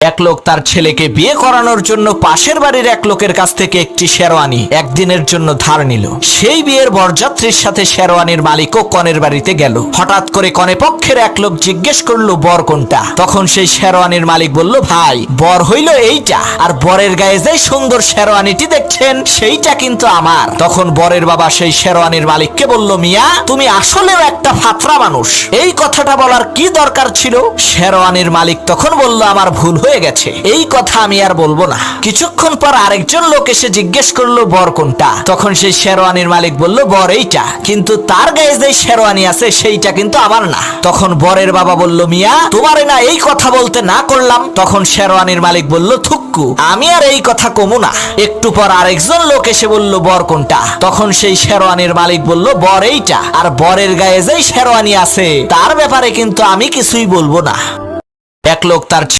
এক লোক তার ছেলেকে বিয়ে করানোর জন্য পাশের বাড়ির এক লোকের কাছ থেকে একটি শেরওয়ানি একদিনের জন্য ধার নিল। সেই বিয়ের বরযাত্রীর সাথে শেরওয়ানির মালিকও কনের বাড়িতে গেল। হঠাৎ করে কনে পক্ষের এক লোক জিজ্ঞেস করলো বর কোনটা। তখন সেই শেরওয়ানির মালিক বলল, ভাই বর হইল এইটা, আর বরের গায়ে যে সুন্দর শেরওয়ানিটি দেখছেন সেইটা কিন্তু আমার। তখন বরের বাবা সেই শেরওয়ানির মালিককে বলল, মিয়া তুমি আসলেও একটা ফাতরা মানুষ, এই কথাটা বলার কি দরকার ছিল? শেরওয়ানির মালিক তখন বলল, আমার ভুল হয়ে গেছে, এই কথা আমি আর বলবো না। কিছুক্ষণ পর আরেকজন লোক এসে জিজ্ঞেস করলো বর কোনটা। তখন সেই শেরওয়ানির মালিক বলল, বর এইটা, কিন্তু তার গায়ে যে শেরওয়ানি আছে সেইটা কিন্তু আমার না। তখন বরের বাবা বলল, মিয়া তোমারে না এই কথা বলতে না করলাম। তখন শেরওয়ানির মালিক বলল, থুক্কু, আমি আর এই কথা কমু না। একটু পর আরেকজন লোক এসে বলল, বর কোনটা। তখন সেই শেরওয়ানির মালিক বলল, বর এইটা, আর বরের গায়ে যেই শেরওয়ানি আছে তার ব্যাপারে কিন্তু আমি কিছুই বলবো না। এক লোক তার